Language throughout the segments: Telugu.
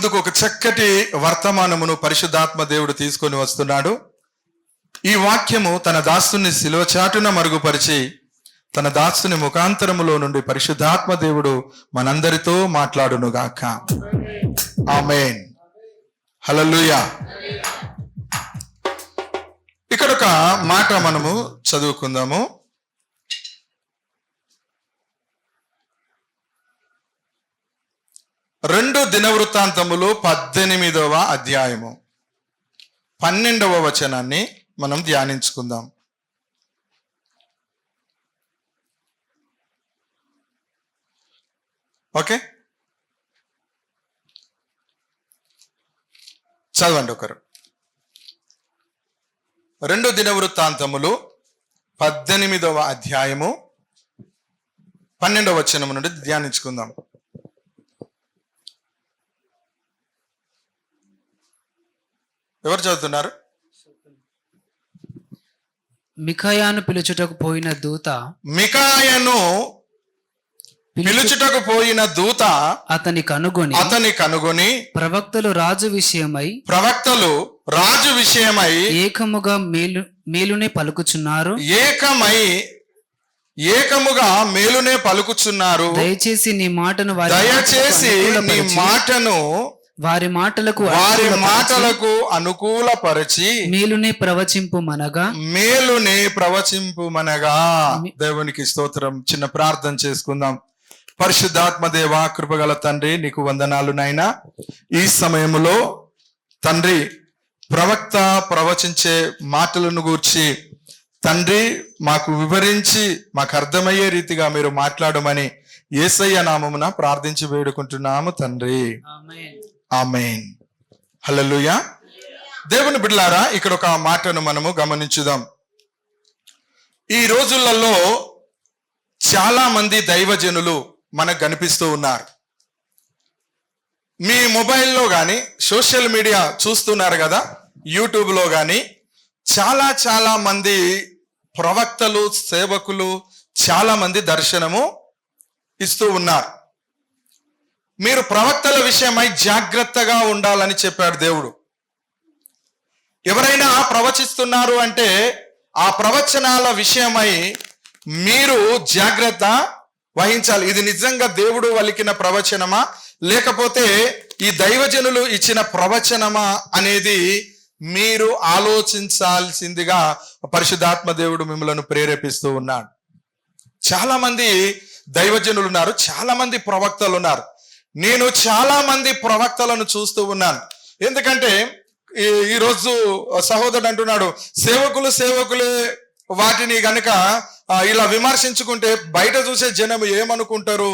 ముందుకు ఒక చక్కటి వర్తమానమును పరిశుద్ధాత్మ దేవుడు తీసుకొని వస్తున్నాడు. ఈ వాక్యము తన దాసుని శిలువ చాటున మరుగుపరిచి తన దాసుని ముఖాంతరములో నుండి పరిశుద్ధాత్మ దేవుడు మనందరితో మాట్లాడునుగాక. ఆమేన్. హల్లెలూయా. ఇక్కడ ఒక మాట మనము చదువుకుందాము. రెండు దినవృత్తాంతములు 18వ అధ్యాయము 12వ వచనాన్ని మనం ధ్యానించుకుందాం. ఓకే, చదవండి ఒకరు. రెండు దినవృత్తాంతములు 18వ అధ్యాయము 12వ వచనము నుండి ధ్యానించుకుందాం. ఎవరు చదువుతున్నారు? మికాయాను పిలుచుటకు పోయిన దూత అతని కనుగొని ప్రవక్తలు రాజు విషయమై ఏకముగా మేలునే పలుకుచున్నారు. దయచేసి నీ మాటను వారి మాటలకు అనుకూలపరచి మేలునే ప్రవచింపుమనగా. దేవునికి స్తోత్రం. చిన్న ప్రార్థన చేసుకుందాం. పరిశుద్ధాత్మ దేవా, కృపగల తండ్రి, నీకు వందనాలు నాయనా. ఈ సమయంలో తండ్రి ప్రవక్త ప్రవచించే మాటలను గూర్చి తండ్రి మాకు వివరించి మాకు అర్థమయ్యే రీతిగా మీరు మాట్లాడమని యేసయ్య నామమున ప్రార్థించి వేడుకుంటున్నాము తండ్రి. ఆమేన్. హల్లెలూయా. దేవుని బిడ్డలారా, ఇక్కడ ఒక మాటను మనము గమనించుదాం. ఈ రోజులలో చాలా మంది దైవజనులు మనకు కనిపిస్తూ ఉన్నారు. మీ మొబైల్లో కానీ సోషల్ మీడియా చూస్తున్నారు కదా, యూట్యూబ్లో కానీ చాలా మంది ప్రవక్తలు, సేవకులు చాలా మంది దర్శనము ఇస్తూ ఉన్నారు. మీరు ప్రవక్తల విషయమై జాగ్రత్తగా ఉండాలని చెప్పాడు దేవుడు. ఎవరైనా ప్రవచిస్తున్నారు అంటే ఆ ప్రవచనాల విషయమై మీరు జాగ్రత్త వహించాలి. ఇది నిజంగా దేవుడు వలికిన ప్రవచనమా లేకపోతే ఈ దైవజనులు ఇచ్చిన ప్రవచనమా అనేది మీరు ఆలోచించాల్సిందిగా పరిశుద్ధాత్మ దేవుడు మిమ్మల్ని ప్రేరేపిస్తూ ఉన్నాడు. చాలా మంది దైవజనులు ఉన్నారు, చాలా మంది ప్రవక్తలు ఉన్నారు. నేను చాలా మంది ప్రవక్తలను చూస్తూ ఉన్నాను. ఎందుకంటే ఈరోజు సహోదరుడు అంటున్నాడు, సేవకులే వాటిని గనక ఇలా విమర్శించుకుంటే బయట చూసే జనం ఏమనుకుంటారు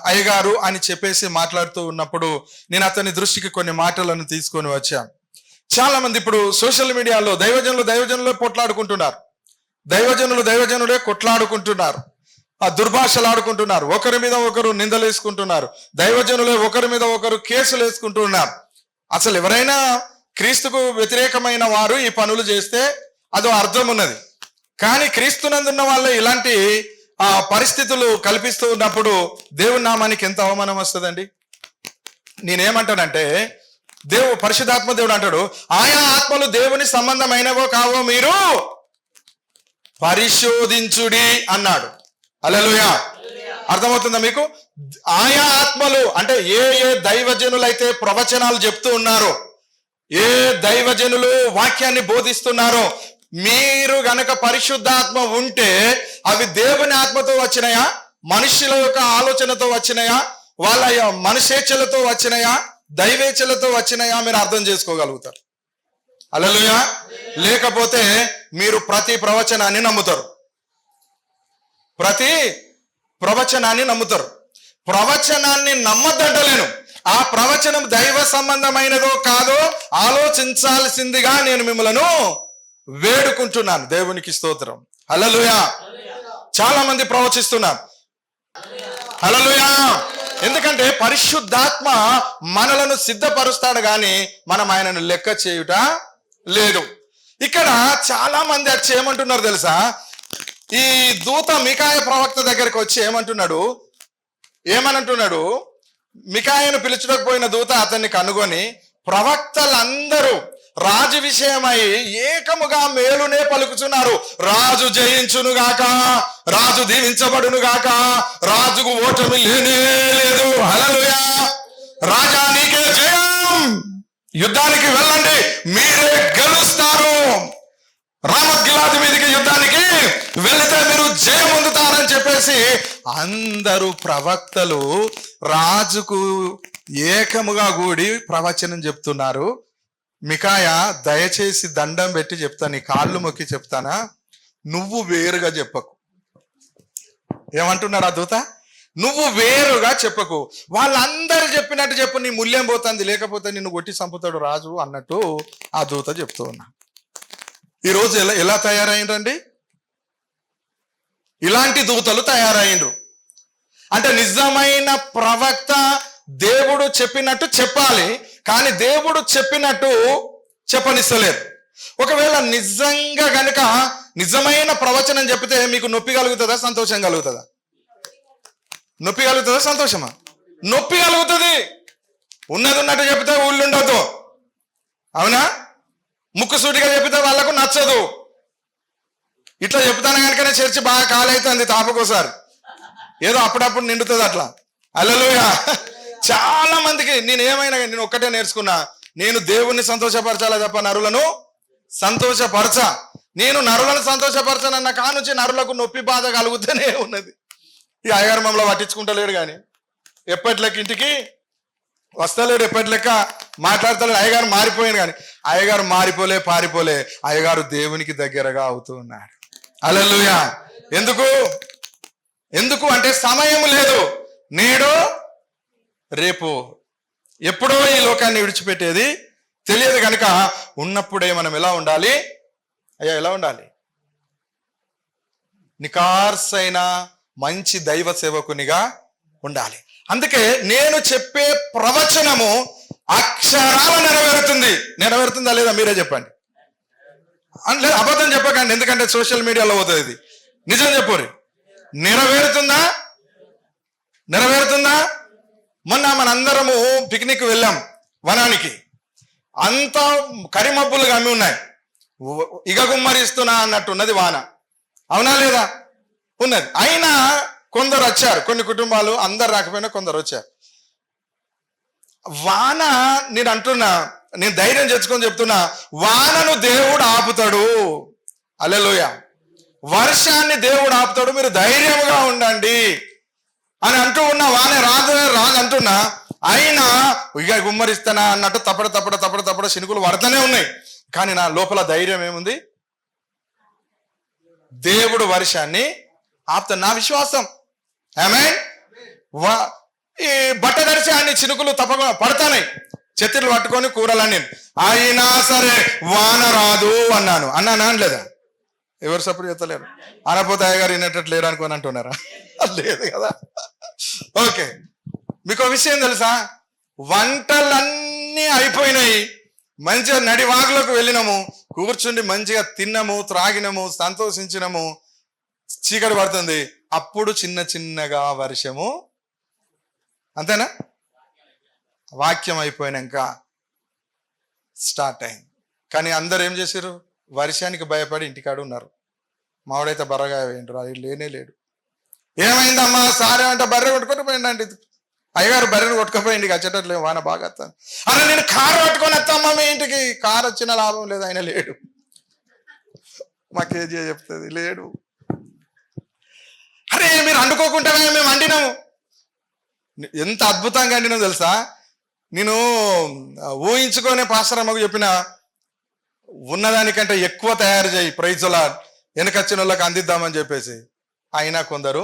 అయ్యగారు అని చెప్పేసి మాట్లాడుతూ ఉన్నప్పుడు నేను అతని దృష్టికి కొన్ని మాటలను తీసుకొని వచ్చాను. చాలా మంది ఇప్పుడు సోషల్ మీడియాలో దైవజనులే కొట్లాడుకుంటున్నారు, దైవజనులే కొట్లాడుకుంటున్నారు, దుర్భాషలు ఆడుకుంటున్నారు, ఒకరి మీద ఒకరు నిందలు వేసుకుంటున్నారు, దైవజనులే ఒకరి మీద ఒకరు కేసులు వేసుకుంటున్నారు. అసలు ఎవరైనా క్రీస్తుకు వ్యతిరేకమైన వారు ఈ పనులు చేస్తే అదో అర్థం ఉన్నది. కానీ క్రీస్తునందున్న వాళ్ళే ఇలాంటి పరిస్థితులు కల్పిస్తూ ఉన్నప్పుడు దేవుని నామానికి ఎంత అవమానం వస్తుందండి. నేనేమంటానంటే, పరిశుద్ధాత్మ దేవుడు అంటాడు, ఆయా ఆత్మలు దేవుని సంబంధమైనవో కావో మీరు పరిశోధించుడి అన్నాడు. హల్లెలూయా. అర్థమవుతుందా మీకు? ఆయా ఆత్మలు అంటే ఏ దైవజనులైతే ప్రవచనాలు చెప్తూ ఉన్నారో, ఏ దైవజనులు వాక్యాన్ని బోధిస్తున్నారో, మీరు గనక పరిశుద్ధాత్మ ఉంటే అవి దేవుని ఆత్మతో వచ్చినాయా, మనుషుల యొక్క ఆలోచనతో వచ్చినాయా, వాళ్ళ మనసేచ్ఛలతో వచ్చినాయా, దైవేచ్ఛలతో వచ్చినాయా మీరు అర్థం చేసుకోగలుగుతారు. హల్లెలూయా. లేకపోతే మీరు ప్రతి ప్రవచనాన్ని నమ్ముతారు. ప్రవచనాన్ని నమ్మద్దంటలేను. ఆ ప్రవచనం దైవ సంబంధమైనదో కాదో ఆలోచించాల్సిందిగా నేను మిమ్మలను వేడుకుంటున్నాను. దేవునికి స్తోత్రం. హల్లెలూయా. చాలా మంది ప్రవచిస్తున్నారు. హల్లెలూయా. ఎందుకంటే పరిశుద్ధాత్మ మనలను సిద్ధపరుస్తాడు కానీ మనం ఆయనను లెక్క చేయుట లేదు. ఇక్కడ చాలా మంది వచ్చి ఏమంటున్నారు తెలుసా, ఈ దూత మికాయ ప్రవక్త దగ్గరికి వచ్చి ఏమంటున్నాడు, మికాయాను పిలుచుకోకపోయిన దూత అతన్ని కనుగొని ప్రవక్తలందరూ రాజు విషయమై ఏకముగా మేలునే పలుకుచున్నారు. రాజు జయించునుగాక, రాజు దీవించబడునుగాక, రాజుకు ఓటమి లేనే లేదు. హల్లెలూయా. రాజా నీకే జయం, యుద్ధానికి వెళ్ళండి, మీరే గెలుస్తారు. రామగిలాది మీదకి యుద్ధానికి వెళితే మీరు జయం పొందుతారని చెప్పేసి అందరూ ప్రవక్తలు రాజుకు ఏకముగా కూడి ప్రవచనం చెప్తున్నారు. మికాయ దయచేసి దండం పెట్టి చెప్తా, నీ కాళ్ళు మొక్కి చెప్తానా, నువ్వు వేరుగా చెప్పకు. ఏమంటున్నాడు ఆ దూత? నువ్వు వేరుగా చెప్పకు, వాళ్ళందరూ చెప్పినట్టు చెప్పు, నీ మూల్యం పోతుంది, లేకపోతే నిన్ను కొట్టి చంపుతాడు రాజు అన్నట్టు ఆ దూత చెప్తూ ఉన్నా. ఈరోజు ఎలా తయారైండ్రండి? ఇలాంటి దూతలు తయారైండ్రు. అంటే నిజమైన ప్రవక్త దేవుడు చెప్పినట్టు చెప్పాలి, కానీ దేవుడు చెప్పినట్టు చెప్పనిస్తలేరు. ఒకవేళ నిజంగా గనుక నిజమైన ప్రవచనం చెప్తే మీకు నొప్పి కలుగుతుందా, సంతోషం కలుగుతుందా? నొప్పి కలుగుతుందా, సంతోషమా? నొప్పి కలుగుతుంది. ఉన్నది ఉన్నట్టు చెప్తే ఊళ్ళు ఉండదు, అవునా? ముక్కుసూటిగా చెప్తే వాళ్ళకు నచ్చదు. ఇట్లా చెప్తాను కనుకనే చర్చి బాగా కాలైతుంది, తాపకోసారి ఏదో అప్పుడప్పుడు నిండుతుంది అట్లా. హల్లెలూయా. చాలా మందికి నేను ఒక్కటే నేర్చుకున్నా, నేను దేవుణ్ణి సంతోషపరచాలా తప్ప నరులను సంతోషపరచా. నేను నరులను సంతోషపరచానన్న కానుంచి నరులకు నొప్పి బాధ కలుగుతూనే ఉన్నది. ఈ అయ్యగారు మమ్మల్ని పట్టించుకుంటలేడు, కానీ ఎప్పటిలెక్క ఇంటికి వస్తలేడు, ఎప్పటి లెక్క మాట్లాడతలేడు. అయ్యగారు మారిపోయాను, కానీ అయ్యగారు మారిపోలే, పారిపోలే. అయ్యగారు దేవునికి దగ్గరగా అవుతూ ఉన్నాడు. హల్లెలూయా. ఎందుకు అంటే సమయం లేదు, నేడు రేపు ఎప్పుడో ఈ లోకాన్ని విడిచిపెట్టేది తెలియదు కనుక ఉన్నప్పుడే మనం ఎలా ఉండాలి? ఎలా ఉండాలి? నికార్సైన మంచి దైవ సేవకునిగా ఉండాలి. అందుకే నేను చెప్పే ప్రవచనము అక్షరాల నెరవేరుతుందా లేదా మీరే చెప్పండి. అంటే అబద్ధం చెప్పకండి, ఎందుకంటే సోషల్ మీడియాలో పోతుంది ఇది. నిజం చెప్పురి. నెరవేరుతుందా? మొన్న మనందరము పిక్నిక్ వెళ్ళాం వనానికి. అంతా కరిమబ్బులు గమ్మి ఉన్నాయి, ఇగ గుమ్మరిస్తున్నా అన్నట్టున్నది వాన, అవునా లేదా? ఉన్నది. అయినా కొందరు వచ్చారు, కొన్ని కుటుంబాలు, అందరు రాకపోయినా కొందరు వచ్చారు. వాన నేను ధైర్యం తెచ్చుకొని చెప్తున్నా, వానను దేవుడు ఆపుతాడు. హల్లెలూయా. వర్షాన్ని దేవుడు ఆపుతాడు, మీరు ధైర్యంగా ఉండండి అని అంటూ ఉన్నా. వాన రాదు అంటున్నా, అయినా ఇక గుమ్మరిస్తానా అన్నట్టు తప్పడ శినుకులు పడుతూనే ఉన్నాయి. కానీ నా లోపల ధైర్యం ఏముంది? దేవుడు వర్షాన్ని ఆపుతాడు, నా విశ్వాసం. ఆమేన్. ఈ బట్ట దర్శి అన్ని చినుకులు తప్పకుండా పడతాయి, చెత్తలు పట్టుకొని కూరలన్నీ. అయినా సరే వాన రాదు అన్నానా లేదా? ఎవరు సపోర్ట్ చేస్తలేరు. అనపోతే అయ్యగారు వినేటట్టు లేరు అనుకోని అంటున్నారా? లేదు కదా. ఓకే, మీకు విషయం తెలుసా? వంటలన్నీ అయిపోయినాయి, మంచిగా నడివాగులకు వెళ్ళినాము, కూర్చుండి మంచిగా తిన్నాము, త్రాగినము, సంతోషించినము. చీకటి పడుతుంది, అప్పుడు చిన్నగా వర్షము. అంతేనా? వాక్యం అయిపోయినాక స్టార్ట్ అయింది. కానీ అందరు ఏం చేశారు? వర్షానికి భయపడి ఇంటికాడు ఉన్నారు. మావాడైతే బర్రగా వేయండు, అది లేనే లేడు. ఏమైందమ్మా సారే అంటే బర్రె కొట్టుకొని పోయిండండి. అయ్యగారు బర్రెను కొట్టుకుపోయింది, వచ్చేటట్లేదు, వాన బాగా వస్తాను. అరే నేను కారు పట్టుకొని వస్తామ్మా మీ ఇంటికి. కారు వచ్చిన లాభం లేదు, ఆయన లేడు. మా కేజీ చెప్తుంది, లేడు. అరే మీరు అండుకోకుండా మేము వండినాము. ఎంత అద్భుతంగా వండినాం తెలుసా? నేను ఊహించుకొని పాస్టర్ అమ్మకు చెప్పిన, ఉన్నదానికంటే ఎక్కువ తయారు చేయి, ప్రైజులా వెనకొచ్చిన వాళ్ళకి అందిద్దామని చెప్పేసి. అయినా కొందరు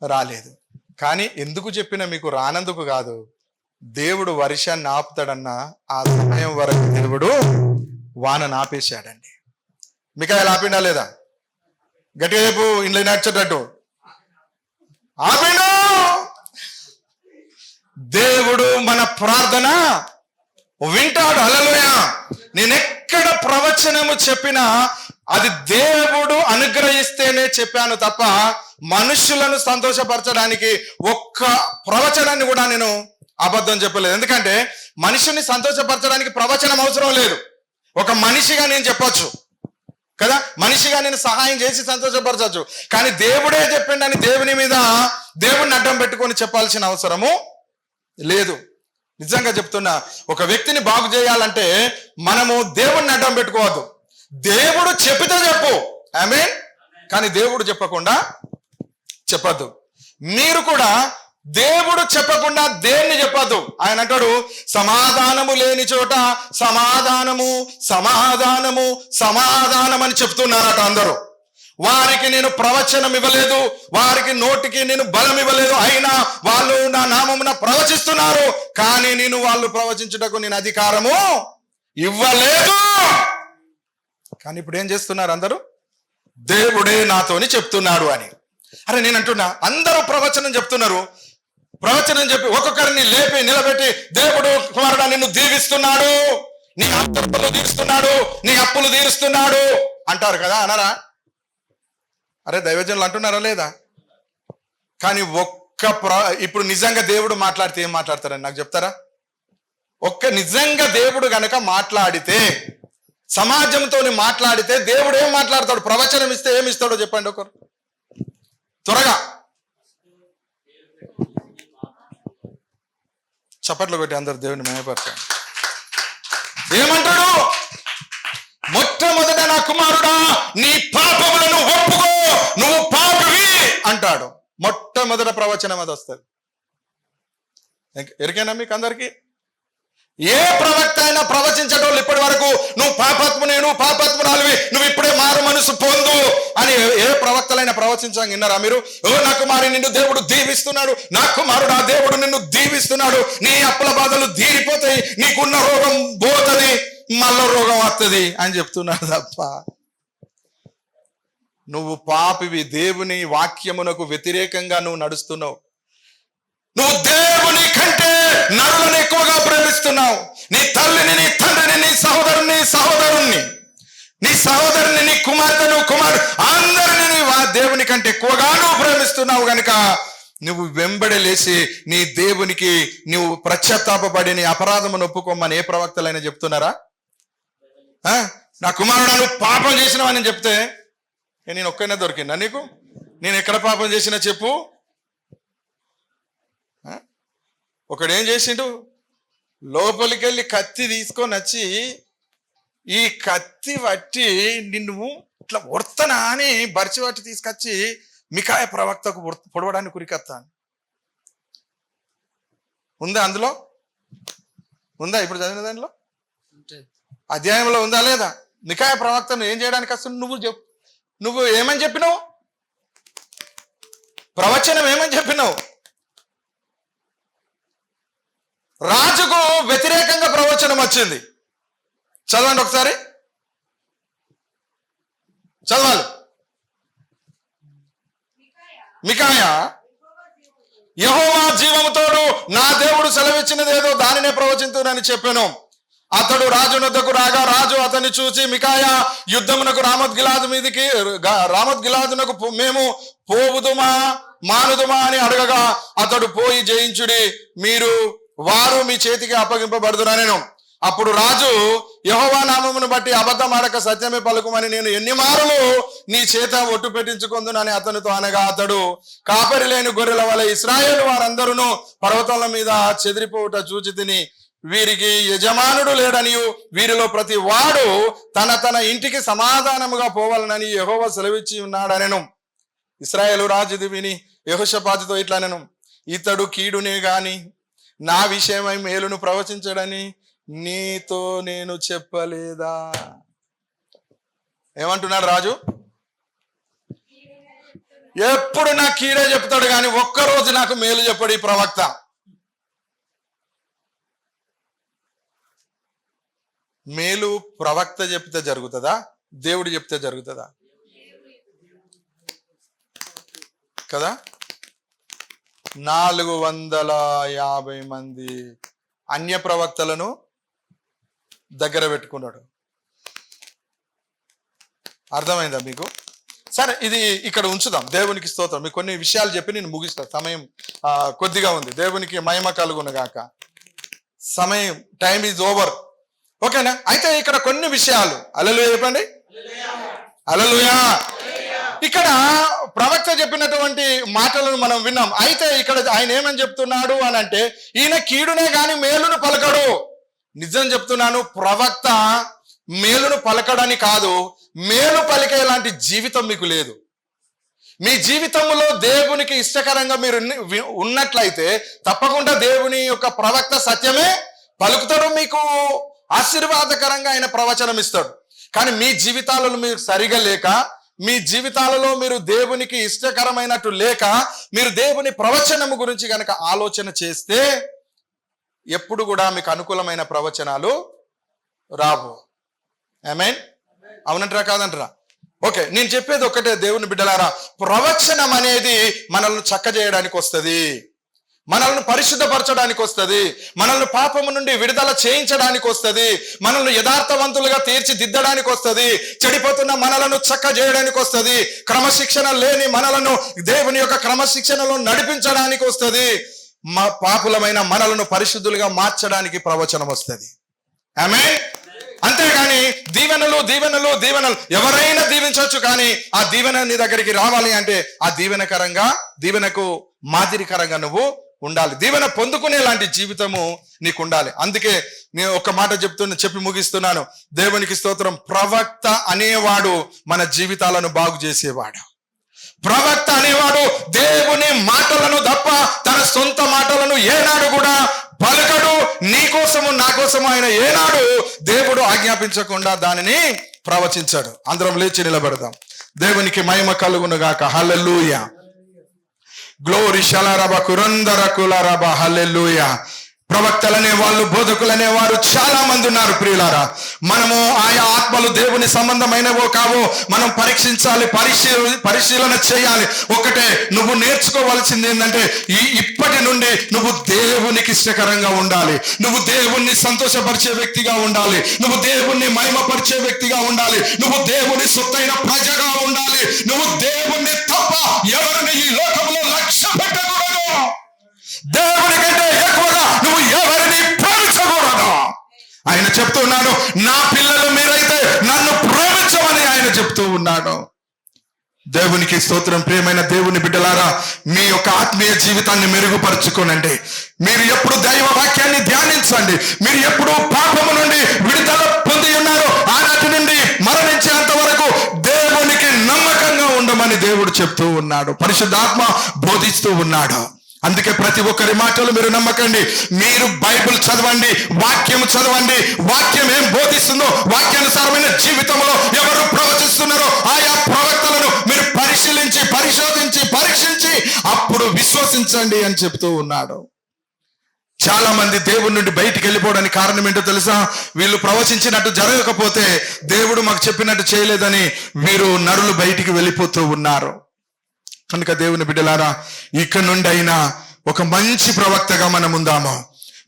రాలేదు. కానీ ఎందుకు చెప్పినా మీకు రానందుకు కాదు, దేవుడు వర్షాన్ని ఆపుతాడన్న ఆ సమయం వరకు దేవుడు వానను ఆపేశాడండి. మికాయలు ఆపిండా లేదా? గట్టిగా చెప్పు, ఇంట్లో నడిచేటట్టు. ఆపిండు. దేవుడు మన ప్రార్థన వింటాడు. హల్లెలూయా. నేనెక్కడ ప్రవచనము చెప్పినా అది దేవుడు అనుగ్రహిస్తేనే చెప్పాను తప్ప మనుషులను సంతోషపరచడానికి ఒక్క ప్రవచనాన్ని కూడా నేను అబద్ధం చెప్పలేదు. ఎందుకంటే మనిషిని సంతోషపరచడానికి ప్రవచనం అవసరం లేదు. ఒక మనిషిగా నేను చెప్పొచ్చు కదా, మనిషిగా నేను సహాయం చేసి సంతోషపరచచ్చు. కానీ దేవుడే చెప్పిండని దేవుని మీద దేవుడిని అడ్డం పెట్టుకొని చెప్పాల్సిన అవసరము లేదు. నిజంగా చెప్తున్నా, ఒక వ్యక్తిని బాగు చేయాలంటే మనము దేవుడిని అడ్డం పెట్టుకోవద్దు. దేవుడు చెప్పితే చెప్పు, ఆమేన్. కానీ దేవుడు చెప్పకుండా చెప్పద్దు. మీరు కూడా దేవుడు చెప్పకుండా దేన్ని చెప్పద్దు. ఆయన అంటాడు, సమాధానము లేని చోట సమాధానము సమాధానము సమాధానం అని చెప్తున్నారట అందరూ. వారికి నేను ప్రవచనం ఇవ్వలేదు, వారికి నోటికి నేను బలం ఇవ్వలేదు, అయినా వాళ్ళు నా నామమున ప్రవచిస్తున్నారు. కానీ నేను వాళ్ళు ప్రవచించుటకు నేను అధికారము ఇవ్వలేదు. కానీ ఇప్పుడు ఏం చేస్తున్నారు అందరూ? దేవుడే నాతోని చెప్తున్నాడు అని. అరే నేను అంటున్నా, అందరూ ప్రవచనం చెప్తున్నారు. ప్రవచనం చెప్పి ఒక్కొక్కరిని లేపి నిలబెట్టి దేవుడు కుమారుడా నిన్ను దీవిస్తున్నాడు, నీ అప్పులు తీరుస్తున్నాడు, నీ అప్పులు తీరుస్తున్నాడు అంటారు కదా, అనరా? అరే దైవజనులు అంటున్నారా లేదా? కానీ ఇప్పుడు నిజంగా దేవుడు మాట్లాడితే ఏం మాట్లాడతారని నాకు చెప్తారా? నిజంగా దేవుడు గనక మాట్లాడితే, సమాజంతో మాట్లాడితే దేవుడు ఏం మాట్లాడతాడు? ప్రవచనం ఇస్తే ఏమి ఇస్తాడో చెప్పండి ఒకరు త్వరగా. చప్పట్లు కొట్టి అందరు దేవుని మహిమపరచండి. ఏమంటాడు? మొట్టమొదట నా కుమారుడా నీ పాపములను ఒప్పుకో, నువ్వు పాపివి అంటాడు. మొట్టమొదట ప్రవచనం అది వస్తుంది. ఎరికైనా మీకు అందరికి? ఏ ప్రవక్త అయినా ప్రవచించటోళ్ళు ఇప్పటి వరకు నువ్వు పాపాత్మునే, నువ్వు పాపాత్మురాలివి, నువ్వు ఇప్పుడే మారు మనసు పొందు అని ఏ ప్రవక్తలైనా ప్రవచించంగా విన్నారా మీరు? ఓ నా కుమారి నిన్ను దేవుడు దీవిస్తున్నాడు, నా కుమారుడు ఆ దేవుడు నిన్ను దీవిస్తున్నాడు, నీ అప్పుల బాధలు తీరిపోతాయి, నీకున్న రోగం పోతుంది, మళ్ళీ రోగం వస్తుంది అని చెప్తున్నాడు తప్ప నువ్వు పాపివి, దేవుని వాక్యమునకు వ్యతిరేకంగా నువ్వు నడుస్తున్నావు. నువ్వు దేవుని కంటే నరులను ఎక్కువగా ప్రేమిస్తున్నావు. నీ తల్లిని, నీ తండ్రిని, నీ సహోదరుని, నీ సహోదరుని, నీ కుమార్తెను, అందరిని దేవుని కంటే ఎక్కువగా నువ్వు ప్రేమిస్తున్నావు. గనుక నువ్వు వెంబడలేసి నీ దేవునికి నువ్వు పశ్చాత్తాపపడి నీ అపరాధమును ఒప్పుకోమని ఏ ప్రవక్తలైనా చెప్తున్నారా? నా కుమారుడు నువ్వు పాపం చేసినావని చెప్తే నేను ఒక్కనే దొరికిందా నీకు? నేను ఎక్కడ పాపం చేసినా చెప్పు. ఒకడు ఏం చేసిండు? లోపలికి వెళ్ళి కత్తి తీసుకొని వచ్చి ఈ కత్తి పట్టి నిన్ను ఇట్లా వర్తనా అని బరిచి పట్టి తీసుకొచ్చి మికాయ ప్రవక్తకు పొడవడానికి కురికత్తాను. ఉందా అందులో? ఉందా ఇప్పుడు చదివిన దానిలో? అధ్యాయంలో ఉందా లేదా? మికాయ ప్రవక్తను ఏం చేయడానికి వస్తుంది? నువ్వు ఏమని చెప్పినావు? ప్రవచనం ఏమని చెప్పినావు? రాజుకు వ్యతిరేకంగా ప్రవచనం వచ్చింది. చదవండి ఒకసారి, చదవాలి. మికాయా, యెహోవా జీవముతోడు నా దేవుడు సెలవిచ్చినదేదో దానినే ప్రవచింతునని చెప్పాను. అతడు రాజు నొద్దకు రాగా రాజు అతన్ని చూసి, మికాయా యుద్ధమునకు రామోత్గిలాదునకు మేము పోవుదుమా మానుదుమా అని అడగగా అతడు పోయి జయించుడి, వారు మీ చేతికి అప్పగింపబడుదురనెను. అప్పుడు రాజు, యెహోవా నామమును బట్టి అబద్ధం ఆడక సత్యమే పలుకుమని నేను ఎన్ని మారులు నీ చేత ఒట్టు పెట్టించుకొందునని అతనితో అనగా అతడు, కాపరి లేని గొర్రెల వలె ఇశ్రాయేలు వారందరూ పర్వతాల మీద చెదిరిపోవుట చూచి తిని, వీరికి యజమానుడు లేడనియు వీరిలో ప్రతి వాడు తన ఇంటికి సమాధానముగా పోవాలనని యెహోవా సెలవిచ్చి ఉన్నాడనెను. ఇశ్రాయేలు రాజు ఇది విని యెహోషాపాతుతో ఇట్లనెను, ఇతడు కీడునే గాని నా విషయమై మేలును ప్రవచించడని నీతో నేను చెప్పలేదా? ఏమంటున్నాడు రాజు? ఎప్పుడు నాకు కీడే చెప్తాడు కానీ ఒక్కరోజు నాకు మేలు చెప్పడు ఈ ప్రవక్త. మేలు ప్రవక్త చెప్తే జరుగుతుందా? దేవుడు చెప్తే జరుగుతుందా? కదా. 450 మంది అన్య ప్రవక్తలను దగ్గర పెట్టుకున్నాడు. అర్థమైందా మీకు? సరే, ఇది ఇక్కడ ఉంచుదాం. దేవునికి స్తోత్రం. మీకు కొన్ని విషయాలు చెప్పి నేను ముగిస్తా. సమయం కొద్దిగా ఉంది. దేవునికి మహిమ కలుగును గాక. సమయం, టైం ఈజ్ ఓవర్. ఓకేనా? అయితే ఇక్కడ కొన్ని విషయాలు, హల్లెలూయా చెప్పండి, హల్లెలూయా. ఇక్కడ ప్రవక్త చెప్పినటువంటి మాటలను మనం విన్నాం. అయితే ఇక్కడ ఆయన ఏమని చెప్తున్నాడు అని అంటే, ఈయన కీడునే గాని మేలును పలకడు. నిజం చెప్తున్నాను, ప్రవక్త మేలును పలకడని కాదు, మేలు పలికే లాంటి జీవితం మీకు లేదు. మీ జీవితంలో దేవునికి ఇష్టకరంగా మీరు ఉన్నట్లయితే తప్పకుండా దేవుని యొక్క ప్రవక్త సత్యమే పలుకుతాడు, మీకు ఆశీర్వాదకరంగా ఆయన ప్రవచనం ఇస్తాడు. కానీ మీ జీవితాలలో మీరు సరిగా లేక, మీ జీవితాలలో మీరు దేవునికి ఇష్టకరమైనట్టు లేక, మీరు దేవుని ప్రవచనము గురించి కనుక ఆలోచన చేస్తే ఎప్పుడు కూడా మీకు అనుకూలమైన ప్రవచనాలు రావు. ఆమేన్. అవునంటారా కాదంటారా? ఓకే, నేను చెప్పేది ఒకటే, దేవుని బిడ్డలారా, ప్రవచనం అనేది మనల్ని చక్కజేయడానికి వస్తుంది, మనల్ని పరిశుద్ధపరచడానికి వస్తుంది, మనల్ని పాపము నుండి విడుదల చేయించడానికి వస్తుంది, మనల్ని యథార్థవంతులుగా తీర్చిదిద్దడానికి వస్తుంది, చెడిపోతున్న మనలను చక్క చేయడానికి వస్తుంది, క్రమశిక్షణ లేని మనలను దేవుని యొక్క క్రమశిక్షణలో నడిపించడానికి వస్తుంది, పాపులమైన మనలను పరిశుద్ధులుగా మార్చడానికి ప్రవచనం వస్తుంది. ఆమేన్. అంతేగాని దీవెనలు దీవెనలు దీవెనలు ఎవరైనా దీవించవచ్చు, కానీ ఆ దీవెన నీ దగ్గరికి రావాలి అంటే ఆ దీవెనకు మాదిరికరంగా నువ్వు ఉండాలి. దీవెన పొందుకునే లాంటి జీవితము నీకు ఉండాలి. అందుకే నేను ఒక మాట చెప్పి ముగిస్తున్నాను. దేవునికి స్తోత్రం. ప్రవక్త అనేవాడు మన జీవితాలను బాగు చేసేవాడు. ప్రవక్త అనేవాడు దేవుని మాటలను తప్ప తన సొంత మాటలను ఏనాడు కూడా పలకడు. నీ కోసము నా కోసము ఆయన ఏనాడు దేవుడు ఆజ్ఞాపించకుండా దానిని ప్రవచించాడు. అందరం లేచి నిలబడదాం. దేవునికి మహిమ కలుగును గాక. హల్లెలూయా. గ్లోరీ షలరబ కురందర కులరబ. హల్లెలూయా. ప్రవక్తలనే వాళ్ళు, బోధకులనే వారు చాలా మంది ఉన్నారు. ప్రియులారా, మనము ఆయా ఆత్మలు దేవుని సంబంధమైనవో కావో మనం పరీక్షించాలి, పరిశీలన చేయాలి. ఒకటే నువ్వు నేర్చుకోవాల్సింది ఏంటంటే, ఇప్పటి నుండి నువ్వు దేవునికి ఇష్టకరంగా ఉండాలి, నువ్వు దేవుణ్ణి సంతోషపరిచే వ్యక్తిగా ఉండాలి, నువ్వు దేవుణ్ణి మహిమపరిచే వ్యక్తిగా ఉండాలి, నువ్వు దేవుని సొత్తైన ప్రజగా ఉండాలి. నువ్వు దేవుణ్ణి తప్ప ఎవరిని ఈ లోకంలో లక్ష్య పెట్టకూడదు. దేవుని కంటే ఎక్కువగా నువ్వు ఎవరిని ప్రేమించకూడదు. ఆయన చెప్తున్నాడు, నా పిల్లలు మీరైతే నన్ను ప్రేమించమని ఆయన చెప్తూ ఉన్నాడు. దేవునికి స్తోత్రం. ప్రియమైన దేవుని బిడ్డలారా, మీ యొక్క ఆత్మీయ జీవితాన్ని మెరుగుపరుచుకోనండి. మీరు ఎప్పుడు దైవ వాక్యాన్ని ధ్యానించండి. మీరు ఎప్పుడు పాపము నుండి విడుదల పొంది ఉన్నారో ఆనాటి నుండి మరణించేంత వరకు దేవునికి నమ్మకంగా ఉండమని దేవుడు చెప్తూ ఉన్నాడు, పరిశుద్ధాత్మ బోధిస్తూ ఉన్నాడు. అందుకే ప్రతి ఒక్కరి మాటలు మీరు నమ్మకండి. మీరు బైబిల్ చదవండి, వాక్యం చదవండి. వాక్యం ఏం బోధిస్తుందో, వాక్యానుసారమైన జీవితంలో ఎవరు ప్రవచిస్తున్నారో ఆయా ప్రవక్తలను మీరు పరిశీలించి, పరిశోధించి, పరీక్షించి అప్పుడు విశ్వసించండి అని చెప్తూ ఉన్నాడు. చాలా మంది దేవుడి నుండి బయటికి వెళ్ళిపోవడానికి కారణం ఏంటో తెలుసా? వీళ్ళు ప్రవచించినట్టు జరగకపోతే దేవుడు మాకు చెప్పినట్టు చేయలేదని వీరు నరులు బయటికి వెళ్ళిపోతూ ఉన్నారు. కనుక దేవుని బిడ్డలారా, ఇక నుండి అయినా ఒక మంచి ప్రవక్తగా మనం ఉందాము,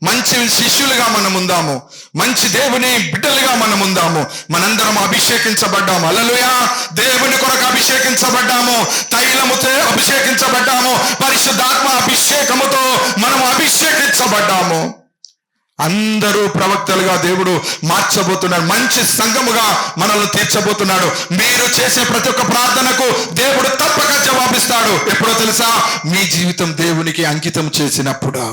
మంచి శిష్యులుగా మనం ఉందాము, మంచి దేవుని బిడ్డలుగా మనం ఉందాము. మనందరం అభిషేకించబడ్డాము. హల్లెలూయా. దేవుని కొరకు అభిషేకించబడ్డాము, తైలముతో అభిషేకించబడ్డాము, పరిశుద్ధాత్మ అభిషేకముతో మనం అభిషేకించబడ్డాము. అందరూ ప్రవక్తలుగా దేవుడు మార్చబోతున్నాడు. మంచి సంఘముగా మనల్ని తీర్చబోతున్నాడు. మీరు చేసే ప్రతి ఒక్క ప్రార్థనకు దేవుడు తప్పక జవాబిస్తాడు. ఎప్పుడో తెలుసా? మీ జీవితం దేవునికి అంకితం చేసినప్పుడు,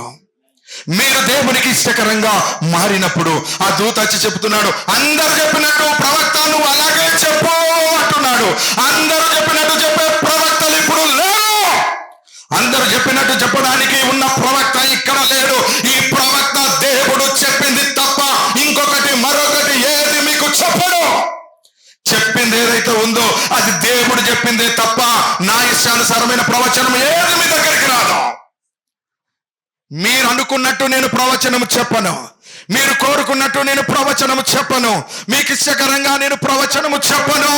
మీరు దేవునికి ఇష్టకరంగా మారినప్పుడు. ఆ దూత వచ్చి చెప్తున్నాడు, అందరూ చెప్పినట్టు ప్రవక్త నువ్వు అలాగే చెప్పు అంటున్నాడు. అందరూ చెప్పినట్టు చెప్పే ప్రవక్తలు ఇప్పుడు లేరు. అందరూ చెప్పినట్టు చెప్పడానికి ఉన్న ప్రవక్త ఇక్కడ లేడు. ఈ ప్రవక్త దేవుడు చెప్పింది తప్ప ఇంకొకటి మరొకటి ఏది మీకు చెప్పడు. చెప్పింది ఏదైతే ఉందో అది దేవుడు చెప్పిందే తప్ప నా ఇష్టానుసారమైన ప్రవచనం ఏది మీ దగ్గరికి రాదు. మీరు అనుకున్నట్టు నేను ప్రవచనము చెప్పను, మీరు కోరుకున్నట్టు నేను ప్రవచనము చెప్పను, మీకు ఇష్టకరంగా నేను ప్రవచనము చెప్పను.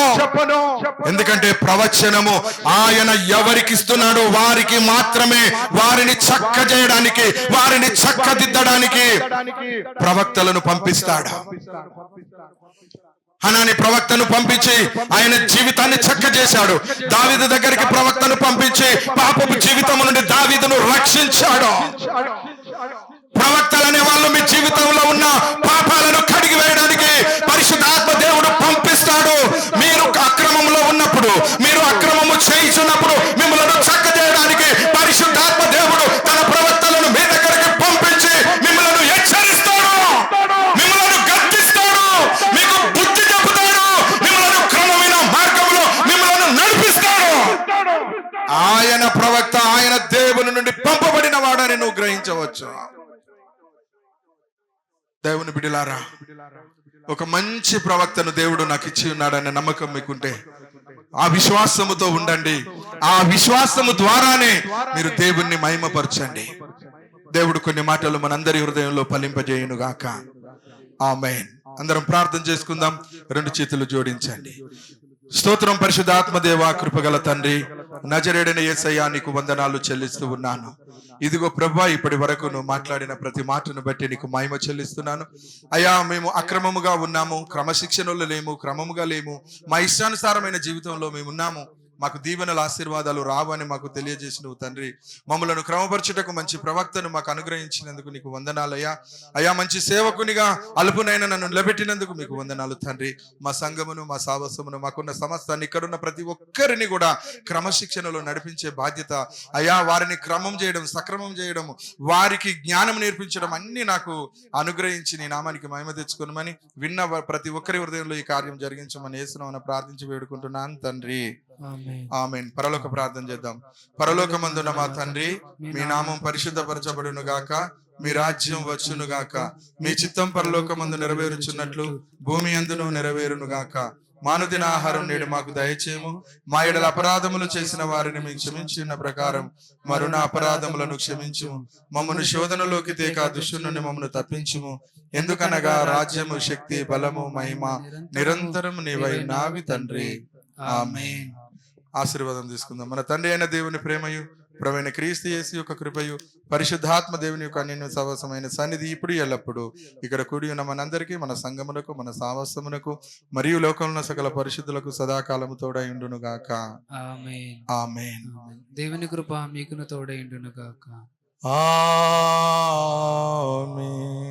ఎందుకంటే ప్రవచనము ఆయన ఎవరికి ఇస్తున్నాడో వారికి మాత్రమే, వారిని చక్క చేయడానికి, వారిని చక్కదిద్దడానికి ప్రవక్తలను పంపిస్తాడు. హనాని ప్రవక్తను పంపించి ఆయన జీవితాన్ని చక్కజేశాడు. దావీదు దగ్గరికి ప్రవక్తను పంపించి పాపపు జీవితం నుండి దావీదును రక్షించాడు. ప్రవక్తలు అనే వాళ్ళు మీ జీవితంలో ఉన్న పాపాలను కడిగి వేయడానికి పరిశుద్ధాత్మ దేవుడు పంపిస్తాడు. మీరు అక్రమంలో ఉన్నప్పుడు, మీరు అక్రమము చేయించున్నప్పుడు మిమ్మల్ని చక్కజేయడానికి పరిశుద్ధాత్మ దేవుడు తన ప్రవక్తలను మీ దగ్గరికి పంపించి మిమ్మల్ని హెచ్చరిస్తాడు, మిమ్మల్ని గద్దిస్తాడు, మీకు బుద్ధి చెబుతాడు, మిమ్మల్ని క్రమమైన మార్గంలో మిమ్మల్ని నడిపిస్తాడు. ఆయన ప్రవక్త, ఆయన దేవుని నుండి పంపబడిన వాడని నువ్వు గ్రహించవచ్చు. దేవుని బిడ్డలారా, ఒక మంచి ప్రవక్తను దేవుడు నాకు ఇచ్చి ఉన్నాడనే నమ్మకం మీకుంటే ఆ విశ్వాసముతో ఉండండి. ఆ విశ్వాసము ద్వారానే మీరు దేవుణ్ణి మహిమపరచండి. దేవుడు కొన్ని మాటలు మనందరి హృదయంలో ఫలింపజేయును గాక. ఆమేన్. అందరం ప్రార్థన చేసుకుందాం. 2 చేతులు జోడించండి. స్తోత్రం పరిశుద్ధాత్మ దేవా, కృపగల తండ్రి, నజరేడైన యేసయ్యా నీకు వందనాలు చెల్లిస్తూ ఉన్నాను. ఇదిగో ప్రభా, ఇప్పటి వరకు నువ్వు మాట్లాడిన ప్రతి మాటను బట్టి నీకు మహిమ చెల్లిస్తున్నాను. అయ్యా, మేము అక్రమముగా ఉన్నాము, క్రమశిక్షణలో లేము, క్రమముగా లేము, మా ఇష్టానుసారమైన జీవితంలో మేము ఉన్నాము. మాకు దీవెనల ఆశీర్వాదాలు రావని మాకు తెలియజేసినవు తండ్రి. మమ్మలను క్రమపరచుటకు మంచి ప్రవక్తను మాకు అనుగ్రహించినందుకు నీకు వందనాలయ్యా. అయ్యా, మంచి సేవకునిగా అల్పునైనా నన్ను నిలబెట్టినందుకు మీకు వందనాలు తండ్రి. మా సంఘమును, మా సావసమును, మాకున్న సమస్తాన్ని, ఇక్కడున్న ప్రతి ఒక్కరిని కూడా క్రమశిక్షణలో నడిపించే బాధ్యత అయ్యా. వారిని క్రమం చేయడం, సక్రమం చేయడం, వారికి జ్ఞానం నేర్పించడం అన్ని నాకు అనుగ్రహించి నీ నామానికి మహిమ తెచ్చుకోనమని, విన్న ప్రతి ఒక్కరి హృదయంలో ఈ కార్యం జరిగించమని యేసునామమున ప్రార్థించి వేడుకుంటున్నాను తండ్రి. ఆమేన్. పరలోక ప్రార్థన చేద్దాం. పరలోకమందున్న మా తండ్రి, మీ నామం పరిశుద్ధపరచబడును గాక, మీ రాజ్యం వచ్చును గాక, మీ చిత్తం పరలోకమందు నెరవేరుచున్నట్లు భూమి యందును నెరవేరును గాక. మానుదిన ఆహారం నేడు మాకు దయచేయము. మా ఎడల అపరాధములు చేసిన వారిని మీకు క్షమించిన ప్రకారం మరుణ అపరాధములను క్షమించుము. మమ్మను శోధనలోకి తేక దుష్టుని నుండి మమ్మను తప్పించుము. ఎందుకనగా రాజ్యము, శక్తి, బలము, మహిమ నిరంతరం నీవై నావి తండ్రి. ఆమేన్. ఆశీర్వాదం తీసుకుందాం. మన తండ్రి అయిన దేవుని ప్రేమయు, ప్రభువైన క్రీస్తు యేసు యొక్క కృపయు, పరిశుద్ధాత్మ దేవుని యొక్క అన్యోన్య సహవాసమైన సన్నిధి ఇప్పుడు ఎల్లప్పుడు ఇక్కడ కూడి ఉన్న మనందరికీ, మన సంఘమునకు, మన సావాసమునకు మరియు లోకంలో సకల పరిశుద్ధులకు సదాకాలము తోడై ఉండును గాక. ఆమేన్. ఆమేన్. దేవుని కృప మీకును తోడై ఉండును గాక. ఆమేన్.